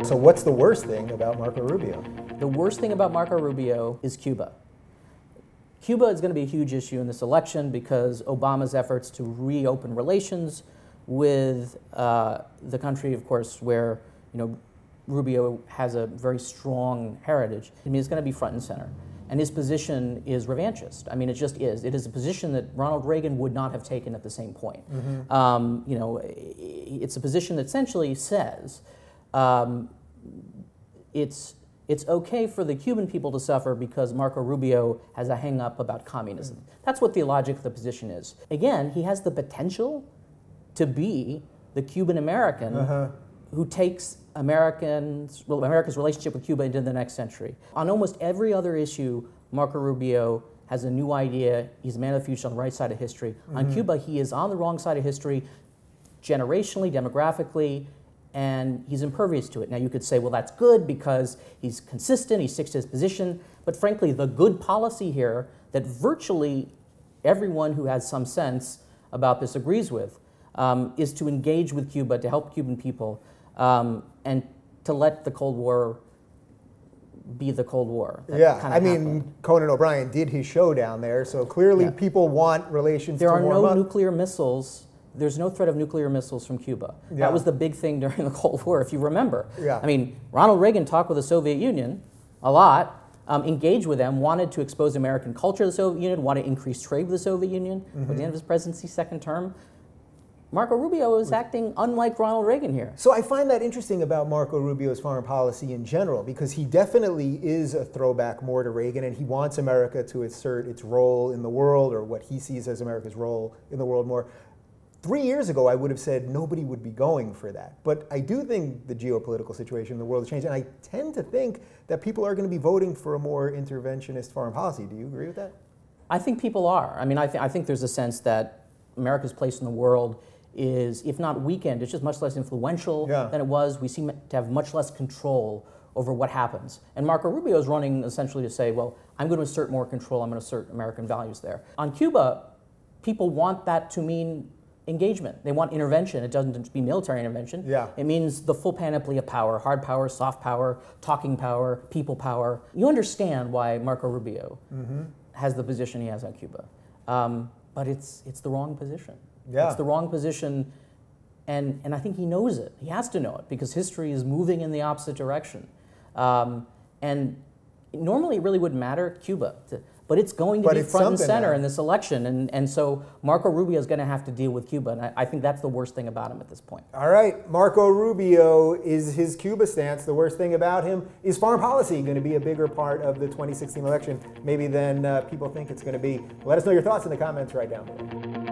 So what's the worst thing about Marco Rubio? The worst thing about Marco Rubio is Cuba. Cuba is going to be a huge issue in this election because Obama's efforts to reopen relations with the country, of course, where Rubio has a very strong heritage. I mean, it's going to be front and center. And his position is revanchist. I mean, it just is. It is a position that Ronald Reagan would not have taken at the same point. It's a position that essentially says it's okay for the Cuban people to suffer because Marco Rubio has a hang-up about communism. That's what the logic of the position is. Again, he has the potential to be the Cuban-American who takes America's relationship with Cuba into the next century. On almost every other issue, Marco Rubio has a new idea. He's a man of the future on the right side of history. On Cuba, he is on the wrong side of history, generationally, demographically, and he's impervious to it. Now you could say, well, that's good because he's consistent, he sticks to his position, but frankly, the good policy here that virtually everyone who has some sense about this agrees with is to engage with Cuba, to help Cuban people, and to let the Cold War be the Cold War. Yeah, I mean, Conan O'Brien did his show down there, so clearly people want relations to warm up. There are no nuclear missiles. There's no threat of nuclear missiles from Cuba. Yeah. That was the big thing during the Cold War, if you remember. Yeah. I mean, Ronald Reagan talked with the Soviet Union a lot, engaged with them, wanted to expose American culture to the Soviet Union, wanted to increase trade with the Soviet Union. At the end of his presidency, second term, Marco Rubio is acting unlike Ronald Reagan here. So I find that interesting about Marco Rubio's foreign policy in general, because he definitely is a throwback more to Reagan, and he wants America to assert its role in the world, or what he sees as America's role in the world more. 3 years ago, I would have said nobody would be going for that. But I do think the geopolitical situation in the world has changed, and I tend to think that people are going to be voting for a more interventionist foreign policy. Do you agree with that? I think people are. I mean, I think there's a sense that America's place in the world is, if not weakened, it's just much less influential than it was. We seem to have much less control over what happens. And Marco Rubio is running essentially to say, well, I'm going to assert more control, I'm going to assert American values there. On Cuba, people want that to mean engagement. They want intervention. It doesn't just be military intervention. Yeah. It means the full panoply of power, hard power, soft power, talking power, people power. You understand why Marco Rubio has the position he has on Cuba. But it's the wrong position. Yeah. It's the wrong position, and I think he knows it. He has to know it because history is moving in the opposite direction. And normally it really wouldn't matter, Cuba, but it's going to be front and center in this election, and so Marco Rubio is going to have to deal with Cuba, and I think that's the worst thing about him at this point. All right, Marco Rubio is his Cuba stance. The worst thing about him is foreign policy going to be a bigger part of the 2016 election, maybe than people think it's going to be. Let us know your thoughts in the comments right down below.